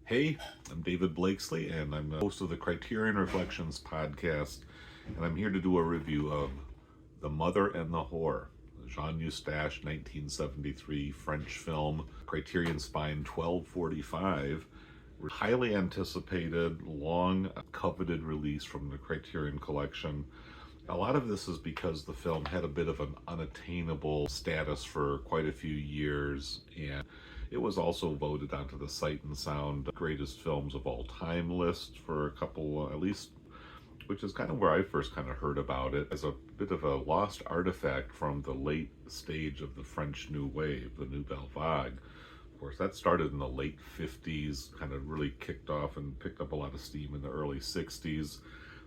Hey, I'm David Blakesley, and I'm the host of the Criterion Reflections podcast, and I'm here to do a review of The Mother and the Whore, Jean Eustache 1973 French film, Criterion Spine 1245, highly anticipated, long coveted release from the Criterion Collection. A lot of this is because the film had a bit of an unattainable status for quite a few years, and it was also voted onto the Sight and Sound greatest films of all time list for a couple, at least, which is kind of where I first kind of heard about it, as a bit of a lost artifact from the late stage of the French New Wave, the Nouvelle Vague. Of course, that started in the late 50s, kind of really kicked off and picked up a lot of steam in the early 60s.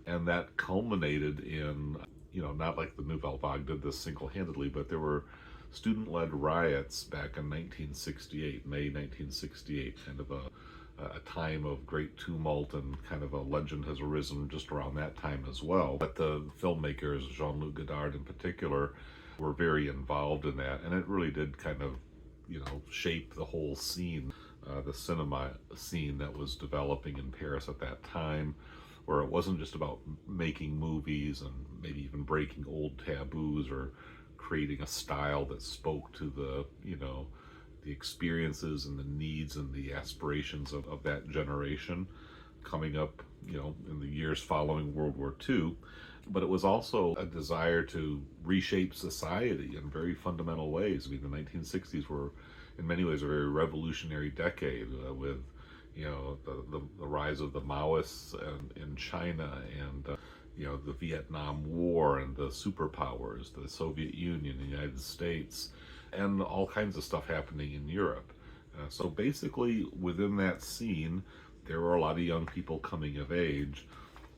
And that culminated in, not like the Nouvelle Vague did this single-handedly, but there were student-led riots back in 1968, May 1968, kind of a time of great tumult, and kind of a legend has arisen just around that time as well. But the filmmakers, Jean-Luc Godard in particular, were very involved in that, and it really did kind of, shape the whole scene, the cinema scene that was developing in Paris at that time, where it wasn't just about making movies and maybe even breaking old taboos or creating a style that spoke to the experiences and the needs and the aspirations of that generation coming up, in the years following World War II. But it was also a desire to reshape society in very fundamental ways. I mean, the 1960s were, in many ways, a very revolutionary decade with the rise of the Maoists in China, and the Vietnam War and the superpowers, the Soviet Union, the United States, and all kinds of stuff happening in Europe. So basically, within that scene, there were a lot of young people coming of age,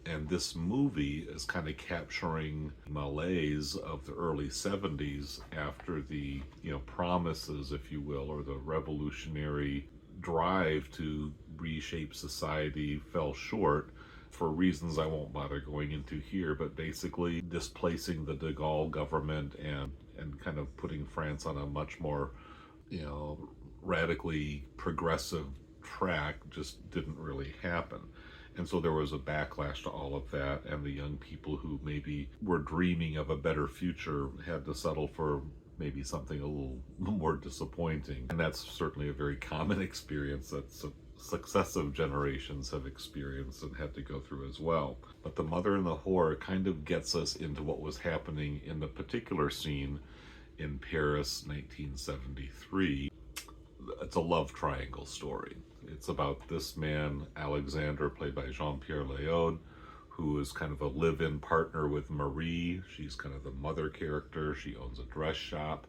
and this movie is kind of capturing malaise of the early 70s after the promises, if you will, or the revolutionary drive to reshape society fell short for reasons I won't bother going into here, but basically displacing the de Gaulle government and kind of putting France on a much more radically progressive track just didn't really happen. And so there was a backlash to all of that, and the young people who maybe were dreaming of a better future had to settle for maybe something a little more disappointing. And that's certainly a very common experience that successive generations have experienced and had to go through as well. But The Mother and the Whore kind of gets us into what was happening in the particular scene in Paris 1973. It's a love triangle story. It's about this man, Alexandre, played by Jean-Pierre Léaud, who is kind of a live-in partner with Marie. She's kind of the mother character. She owns a dress shop.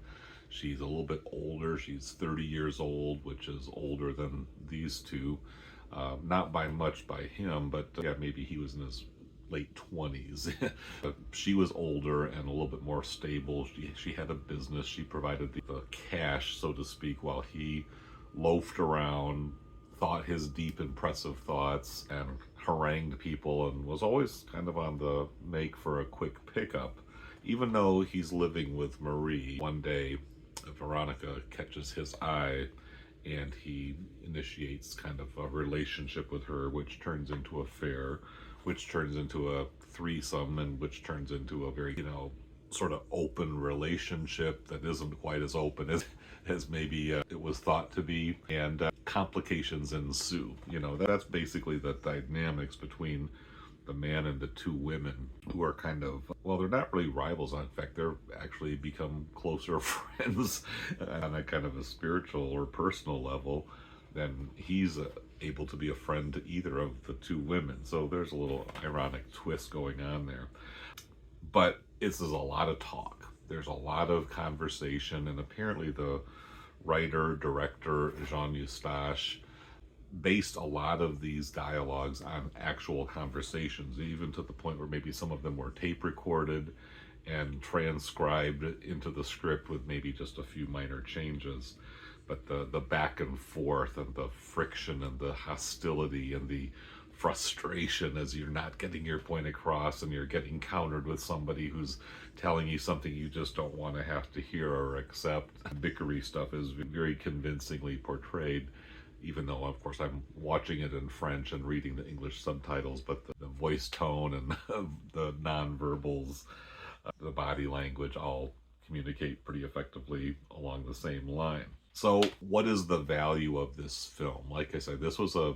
She's a little bit older. She's 30 years old, which is older than these two. Not by much by him, but maybe he was in his late 20s. But she was older and a little bit more stable. She had a business. She provided the cash, so to speak, while he loafed around, thought his deep, impressive thoughts, and harangued people, and was always kind of on the make for a quick pickup. Even though he's living with Marie, one day Veronica catches his eye, and he initiates kind of a relationship with her, which turns into an affair, which turns into a threesome, and which turns into a very, sort of open relationship that isn't quite as open as maybe it was thought to be, and complications ensue. That's basically the dynamics between the man and the two women, who are kind of, well, they're not really rivals. In fact, they're actually become closer friends on a kind of a spiritual or personal level than he's able to be a friend to either of the two women. So there's a little ironic twist going on there. But this is a lot of talk. There's a lot of conversation, and apparently the writer, director, Jean Eustache, based a lot of these dialogues on actual conversations, even to the point where maybe some of them were tape recorded and transcribed into the script with maybe just a few minor changes. But the back and forth and the friction and the hostility and the frustration as you're not getting your point across and you're getting countered with somebody who's telling you something you just don't want to have to hear or accept. Bickery stuff is very convincingly portrayed, even though, of course, I'm watching it in French and reading the English subtitles, but the voice tone and the nonverbals, the body language all communicate pretty effectively along the same line. So, what is the value of this film? Like I said, this was a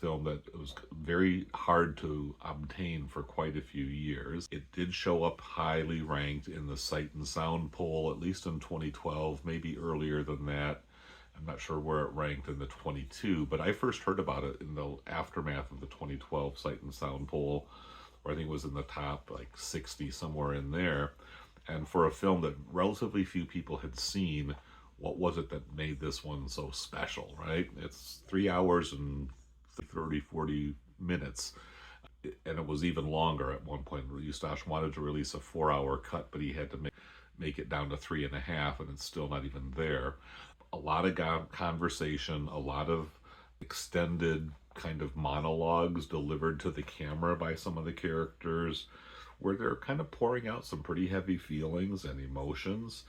film that was very hard to obtain for quite a few years. It did show up highly ranked in the Sight and Sound poll, at least in 2012, maybe earlier than that. I'm not sure where it ranked in the 22, but I first heard about it in the aftermath of the 2012 Sight and Sound poll, where I think it was in the top like 60, somewhere in there. And for a film that relatively few people had seen, what was it that made this one so special, right? It's 3 hours and 30, 40 minutes. And it was even longer at one point. Eustache wanted to release a 4-hour cut, but he had to make it down to 3.5, and it's still not even there. A lot of conversation, a lot of extended kind of monologues delivered to the camera by some of the characters, where they're kind of pouring out some pretty heavy feelings and emotions,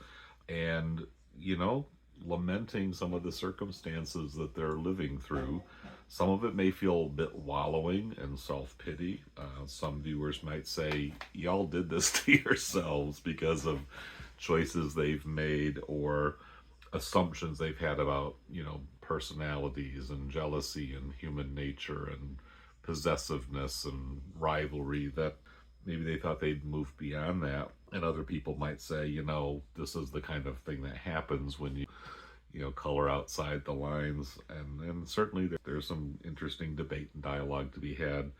and, you know, lamenting some of the circumstances that they're living through. Some of it may feel a bit wallowing and self-pity. Some viewers might say, y'all did this to yourselves because of choices they've made or assumptions they've had about, you know, personalities and jealousy and human nature and possessiveness and rivalry, that maybe they thought they'd move beyond that. And other people might say, you know, this is the kind of thing that happens when you know, color outside the lines. And certainly there's some interesting debate and dialogue to be had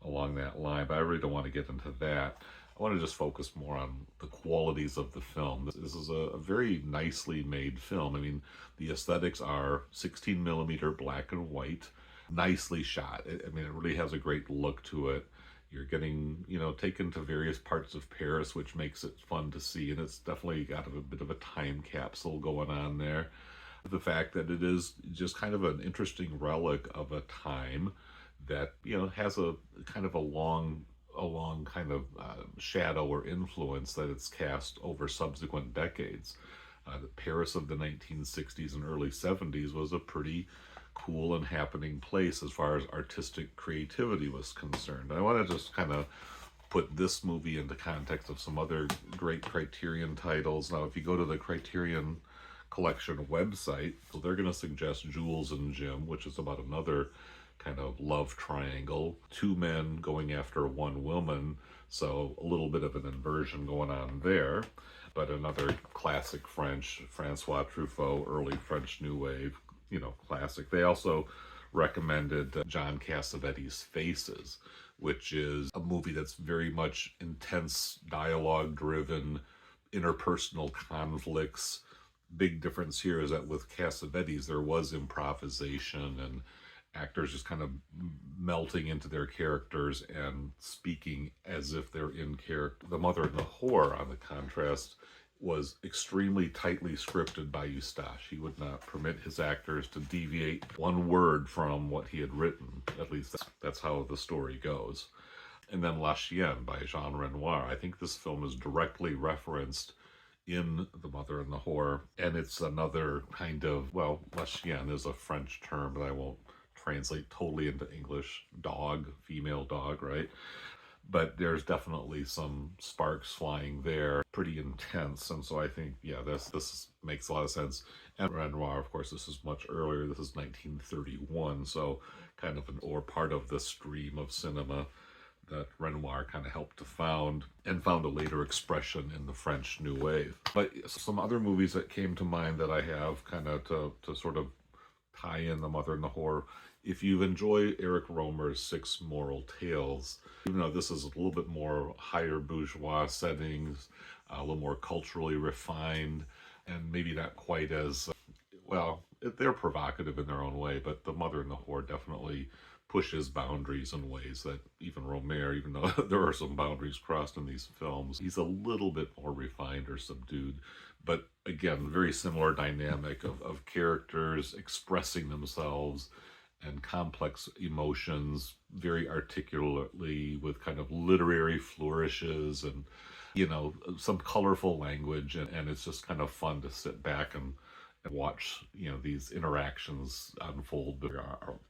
along that line, but I really don't want to get into that. I want to just focus more on the qualities of the film. This is a very nicely made film. I mean, the aesthetics are 16 millimeter black and white, nicely shot. I mean, it really has a great look to it. You're getting, you know, taken to various parts of Paris, which makes it fun to see. And it's definitely got a bit of a time capsule going on there. The fact that it is just kind of an interesting relic of a time that, you know, has a kind of a long kind of shadow or influence that it's cast over subsequent decades. The Paris of the 1960s and early 70s was a pretty cool and happening place as far as artistic creativity was concerned. I want to just kind of put this movie into context of some other great Criterion titles. Now, if you go to the Criterion Collection website, so they're going to suggest Jules and Jim, which is about another kind of love triangle, two men going after one woman, so a little bit of an inversion going on there, but another classic French, Francois Truffaut, early French New Wave, you know, classic. They also recommended John Cassavetes' Faces, which is a movie that's very much intense, dialogue-driven, interpersonal conflicts. Big difference here is that with Cassavetes, there was improvisation and actors just kind of melting into their characters and speaking as if they're in character. The Mother and the Whore, on the contrast, was extremely tightly scripted by Eustache. He would not permit his actors to deviate one word from what he had written. At least that's how the story goes. And then La Chienne by Jean Renoir. I think this film is directly referenced in The Mother and the Whore, and it's another kind of, well, La Chienne is a French term that I won't translate totally into English. Dog, female dog, right? But there's definitely some sparks flying there, pretty intense. And so I think, yeah, this makes a lot of sense. And Renoir, of course, this is much earlier. This is 1931, so kind of or part of the stream of cinema that Renoir kind of helped to found and found a later expression in the French New Wave. But some other movies that came to mind that I have kind of to sort of tie in The Mother and the Whore. If you enjoy Eric Rohmer's Six Moral Tales, even though this is a little bit more higher bourgeois settings, a little more culturally refined, and maybe not quite as, well, they're provocative in their own way, but The Mother and the Whore definitely pushes boundaries in ways that even Rohmer, even though there are some boundaries crossed in these films, he's a little bit more refined or subdued. But again, very similar dynamic of characters expressing themselves and complex emotions very articulately with kind of literary flourishes and, you know, some colorful language. And it's just kind of fun to sit back and and watch, these interactions unfold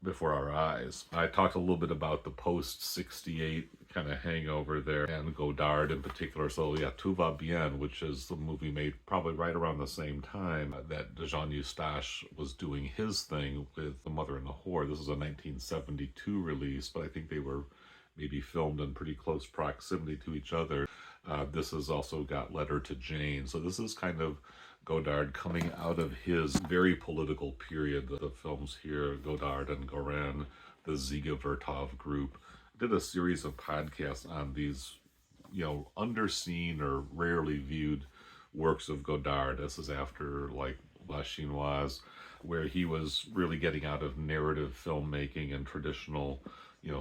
before our eyes. I talked a little bit about the post 68 kind of hangover there, and Godard in particular. So yeah, Tout va bien, which is the movie made probably right around the same time that Jean Eustache was doing his thing with The Mother and the Whore. This is a 1972 release, but I think they were maybe filmed in pretty close proximity to each other. This has also got Letter to Jane. So this is kind of Godard coming out of his very political period. The films here, Godard and Gorin, the Ziga Vertov group, did a series of podcasts on these, underseen or rarely viewed works of Godard. This is after like La Chinoise, where he was really getting out of narrative filmmaking and traditional,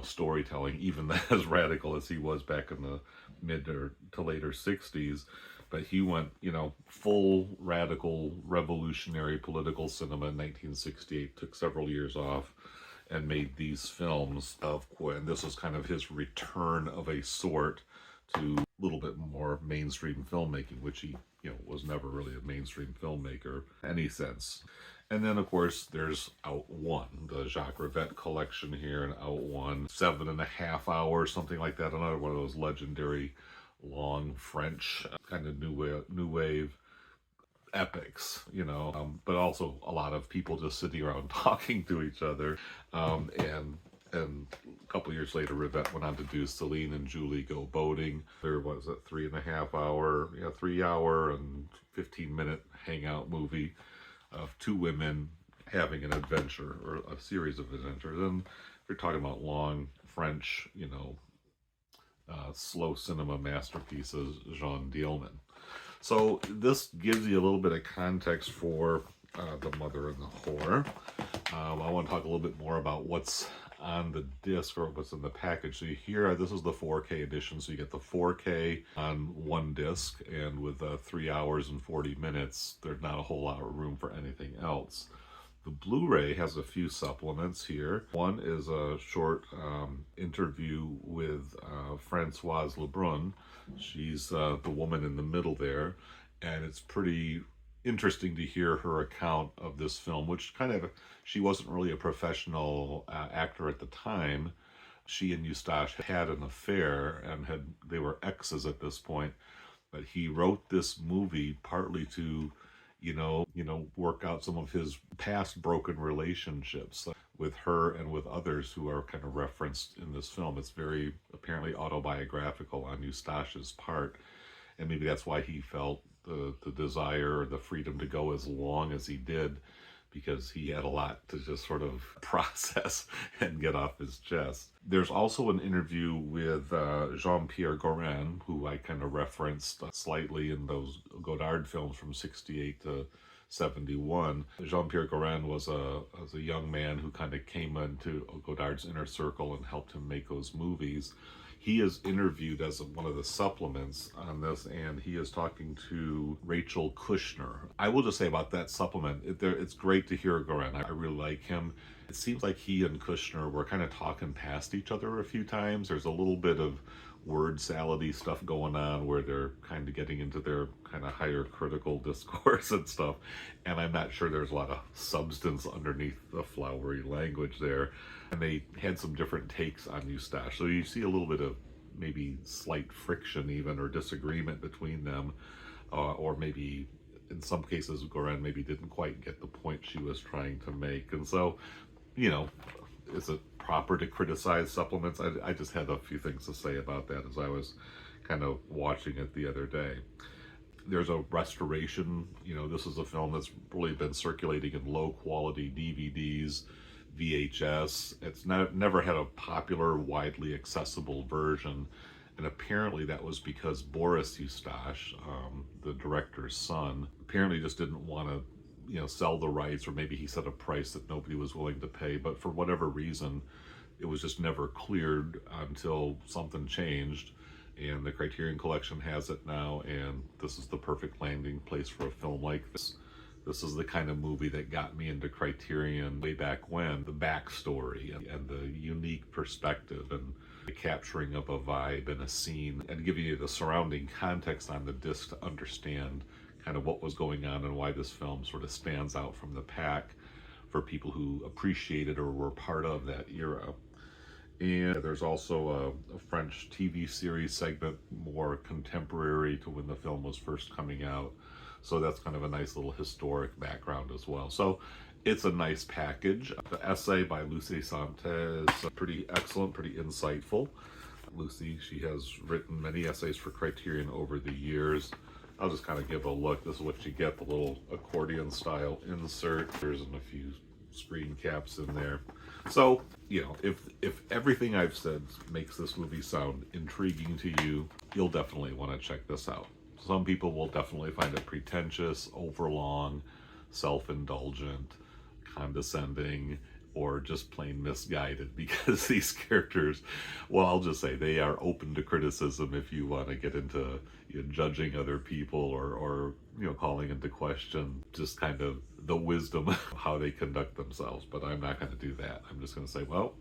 storytelling, even as radical as he was back in the mid or to later 60s. But he went, full radical revolutionary political cinema in 1968, took several years off and made these films and this was kind of his return of a sort to a little bit more mainstream filmmaking, which he, was never really a mainstream filmmaker in any sense. And then, of course, there's Out One, the Jacques Rivette collection here, and Out One, 7.5 hours, something like that. Another one of those legendary long French kind of new wave epics, but also a lot of people just sitting around talking to each other. And a couple years later, Rivette went on to do Celine and Julie Go Boating. There was a 3.5 hour, 3 hour and 15-minute hangout movie of two women having an adventure or a series of adventures. And if you're talking about long French, slow cinema masterpieces, Jean Dielman. So this gives you a little bit of context for The Mother and the Whore. I want to talk a little bit more about what's on the disc or what's in the package. So this is the 4K edition. So you get the 4K on one disc, and with 3 hours and 40 minutes, there's not a whole lot of room for anything else. The Blu-ray has a few supplements here. One is a short interview with Françoise Lebrun. She's the woman in the middle there, and it's pretty interesting to hear her account of this film, which she wasn't really a professional actor at the time. She and Eustache had an affair, and they were exes at this point, but he wrote this movie partly to work out some of his past broken relationships with her and with others who are kind of referenced in this film. It's very apparently autobiographical on Eustache's part, and maybe that's why he felt the desire or the freedom to go as long as he did, because he had a lot to just sort of process and get off his chest. There's also an interview with Jean-Pierre Gorin, who I kind of referenced slightly in those Godard films from 68 to 71. Jean-Pierre Gorin was a young man who kind of came into Godard's inner circle and helped him make those movies. He is interviewed as one of the supplements on this, and he is talking to Rachel Kushner. I will just say about that supplement, it's great to hear Gorin. I really like him. It seems like he and Kushner were kind of talking past each other a few times. There's a little bit of word salad-y stuff going on where they're kind of getting into their kind of higher critical discourse and stuff. And I'm not sure there's a lot of substance underneath the flowery language there. And they had some different takes on Eustache. So you see a little bit of maybe slight friction even, or disagreement between them. Or maybe in some cases, Gorin maybe didn't quite get the point she was trying to make. And so, is it proper to criticize supplements? I just had a few things to say about that as I was kind of watching it the other day. There's a restoration. This is a film that's really been circulating in low quality DVDs, VHS. It's never had a popular, widely accessible version. And apparently that was because Boris Eustache, the director's son, apparently just didn't want to sell the rights, or maybe he set a price that nobody was willing to pay, but for whatever reason it was just never cleared until something changed, and the Criterion Collection has it now, and this is the perfect landing place for a film like this. This is the kind of movie that got me into Criterion way back when. The backstory and the unique perspective and the capturing of a vibe and a scene, and giving you the surrounding context on the disc to understand kind of what was going on and why this film sort of stands out from the pack for people who appreciated or were part of that era. And there's also a French TV series segment, more contemporary to when the film was first coming out. So that's kind of a nice little historic background as well. So it's a nice package. The essay by Lucy Sante is pretty excellent, pretty insightful. Lucy, she has written many essays for Criterion over the years. I'll just kind of give a look. This is what you get, the little accordion style insert. There's a few screen caps in there. So, you know, if everything I've said makes this movie sound intriguing to you, you'll definitely want to check this out. Some people will definitely find it pretentious, overlong, self-indulgent, condescending, or just plain misguided, because these characters, well, I'll just say they are open to criticism if you want to get into, you know, judging other people or you know, calling into question just kind of the wisdom of how they conduct themselves. But I'm not going to do that. I'm just going to say, well,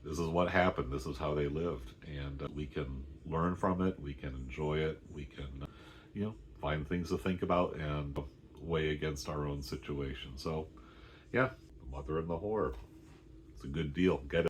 this is what happened. This is how they lived, and we can learn from it. We can enjoy it. We can, you know, find things to think about and weigh against our own situation. So, yeah, The Mother and the Whore. It's a good deal. Get it.